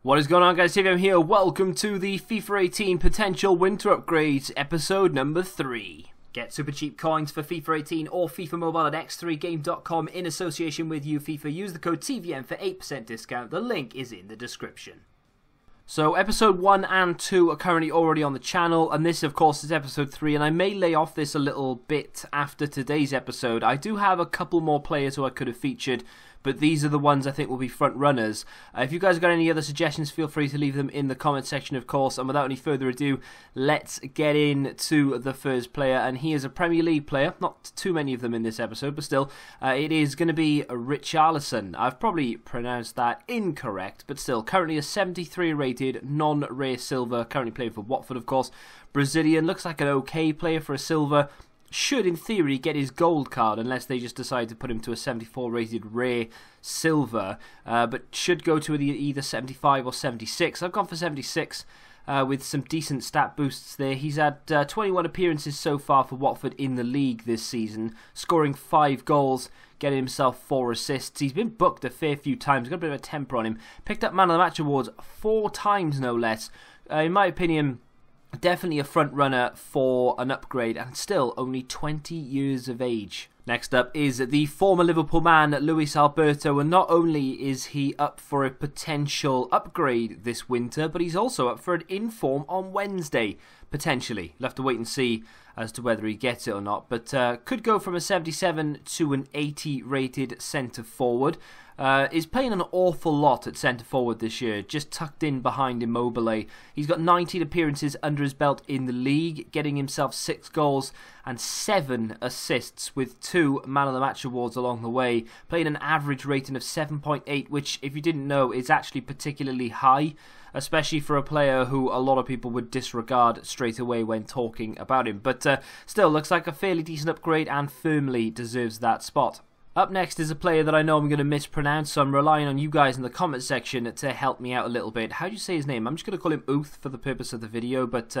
What is going on, guys? I'm here. Welcome to the FIFA 18 Potential Winter Upgrades, episode number 3. Get super cheap coins for FIFA 18 or FIFA Mobile at x3game.com in association with UFIFA. Use the code TVM for 8% discount. The link is in the description. So episode 1 and 2 are currently already on the channel, and this of course is episode 3, and I may lay off this a little bit after today's episode. I do have a couple more players who I could have featured, but these are the ones I think will be front runners. If you guys have got any other suggestions, feel free to leave them in the comment section, of course. And without any further ado, let's get into the first player. And he is a Premier League player. Not too many of them in this episode, but still, it is going to be Richarlison. I've probably pronounced that incorrect, but still, currently a 73 rated, non-rare silver. Currently playing for Watford, of course. Brazilian, looks like an okay player for a silver. Should, in theory, get his gold card unless they just decide to put him to a 74 rated rare silver, but should go to either 75 or 76. I've gone for 76 with some decent stat boosts there. He's had 21 appearances so far for Watford in the league this season, scoring 5 goals, getting himself 4 assists. He's been booked a fair few times, got a bit of a temper on him. Picked up Man of the Match awards 4 times, no less. In my opinion, definitely a front runner for an upgrade, and still only 20 years of age. Next up is the former Liverpool man, Alberto, and not only is he up for a potential upgrade this winter, but he's also up for an inform on Wednesday, potentially. We'll have to wait and see as to whether he gets it or not, but could go from a 77 to an 80 rated centre forward. Is playing an awful lot at centre forward this year, just tucked in behind Immobile. He's got 19 appearances under his belt in the league, getting himself 6 goals and 7 assists with 2 Man of the Match awards along the way. Playing an average rating of 7.8, which, if you didn't know, is actually particularly high, especially for a player who a lot of people would disregard straight away when talking about him. But still, looks like a fairly decent upgrade and firmly deserves that spot. Up next is a player that I know I'm going to mispronounce, so I'm relying on you guys in the comment section to help me out a little bit. How do you say his name? I'm just going to call him Uth for the purpose of the video, but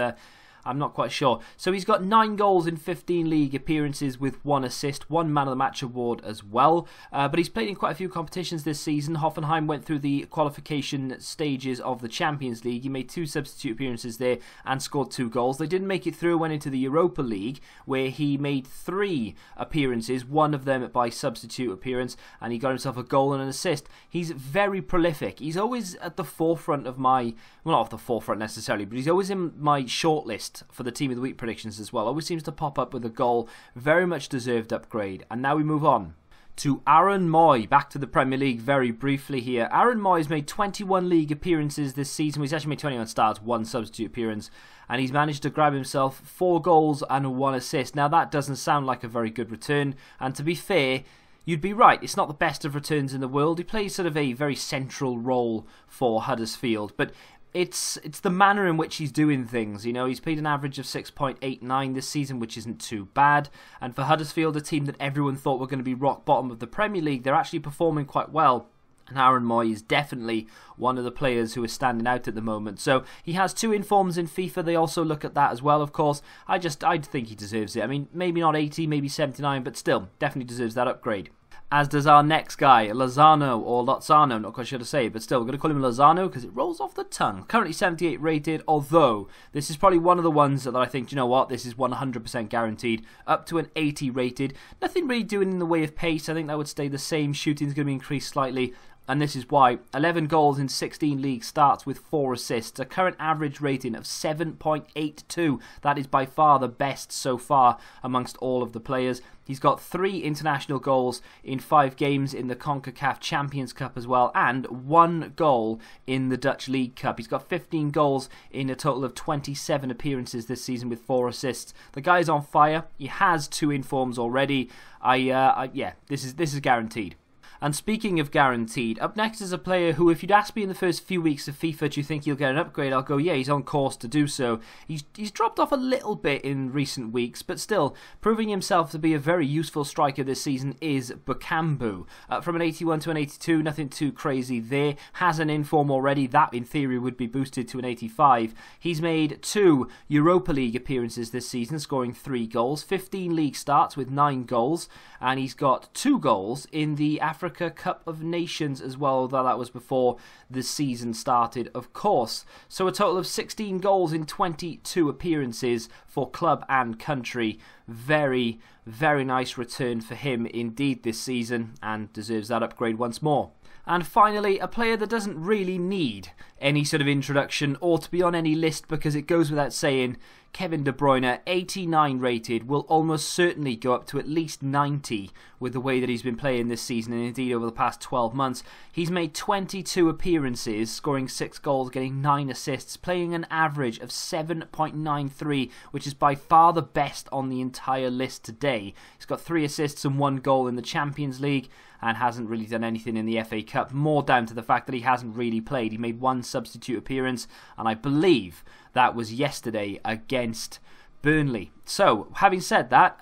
I'm not quite sure. So he's got 9 goals in 15 league appearances with 1 assist, 1 Man of the Match award as well. But he's played in quite a few competitions this season. Hoffenheim went through the qualification stages of the Champions League. He made 2 substitute appearances there and scored 2 goals. They didn't make it through, went into the Europa League, where he made 3 appearances, 1 of them by substitute appearance, and he got himself a goal and an assist. He's very prolific. He's always at the forefront of my, well, not at the forefront necessarily, but he's always in my shortlist for the Team of the Week predictions as well. Always seems to pop up with a goal. Very much deserved upgrade. And now we move on to Aaron Mooy. Back to the Premier League very briefly here. Aaron Mooy's made 21 league appearances this season. He's actually made 21 starts, 1 substitute appearance, and he's managed to grab himself 4 goals and 1 assist. Now that doesn't sound like a very good return, and to be fair, you'd be right, it's not the best of returns in the world. He plays sort of a very central role for Huddersfield, but it's the manner in which he's doing things. You know, he's played an average of 6.89 this season, which isn't too bad. And for Huddersfield, a team that everyone thought were going to be rock bottom of the Premier League, they're actually performing quite well. And Aaron Mooy is definitely one of the players who is standing out at the moment. So he has 2 informs in FIFA. They also look at that as well, of course. I think he deserves it. I mean, maybe not 80, maybe 79, but still, definitely deserves that upgrade. As does our next guy, Lozano, or Lozano, not quite sure to say, but still, we're going to call him Lozano because it rolls off the tongue. Currently 78 rated, although this is probably one of the ones that I think, you know what, this is 100% guaranteed, up to an 80 rated. Nothing really doing in the way of pace. I think that would stay the same. Shooting's going to be increased slightly, and this is why. 11 goals in 16 league starts with 4 assists. A current average rating of 7.82. That is by far the best so far amongst all of the players. He's got 3 international goals in 5 games in the CONCACAF Champions Cup as well, and 1 goal in the Dutch League Cup. He's got 15 goals in a total of 27 appearances this season with 4 assists. The guy's on fire. He has 2 informs already. Yeah, this is guaranteed. And speaking of guaranteed, up next is a player who, if you'd asked me in the first few weeks of FIFA, do you think he'll get an upgrade? I'll go, yeah, he's on course to do so. He's dropped off a little bit in recent weeks, but still, proving himself to be a very useful striker this season is Bakambu. From an 81 to an 82, nothing too crazy there. Has an inform already. That, in theory, would be boosted to an 85. He's made 2 Europa League appearances this season, scoring 3 goals. 15 league starts with 9 goals. And he's got 2 goals in the African Africa Cup of Nations as well, though that was before the season started, of course. So a total of 16 goals in 22 appearances for club and country. Very, very nice return for him indeed this season, and deserves that upgrade once more. And finally, a player that doesn't really need any sort of introduction or to be on any list, because it goes without saying, Kevin De Bruyne, 89 rated, will almost certainly go up to at least 90 with the way that he's been playing this season, and indeed over the past 12 months. He's made 22 appearances, scoring 6 goals, getting 9 assists, playing an average of 7.93, which is by far the best on the entire list today. He's got 3 assists and 1 goal in the Champions League, and hasn't really done anything in the FA Cup, more down to the fact that he hasn't really played. He made 1 substitute appearance, and I believe that was yesterday against Burnley. So, having said that,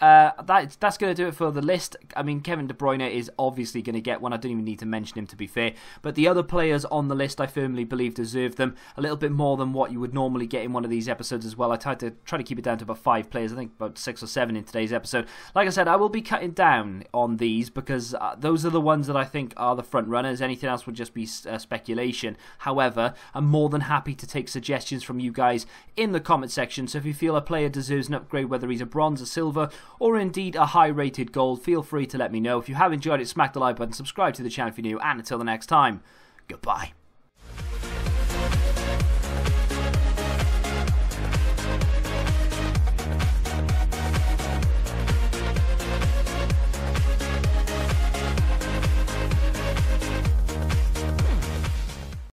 that's going to do it for the list. I mean, Kevin De Bruyne is obviously going to get one. I don't even need to mention him, to be fair. But the other players on the list, I firmly believe, deserve them. A little bit more than what you would normally get in one of these episodes as well. I tried to keep it down to about 5 players. I think about 6 or 7 in today's episode. Like I said, I will be cutting down on these because those are the ones that I think are the front runners. Anything else would just be speculation. However, I'm more than happy to take suggestions from you guys in the comment section. So if you feel a player deserves an upgrade, whether he's a bronze, a silver, or indeed a high rated gold, feel free to let me know. If you have enjoyed it, smack the like button, subscribe to the channel if you're new, and until the next time, goodbye.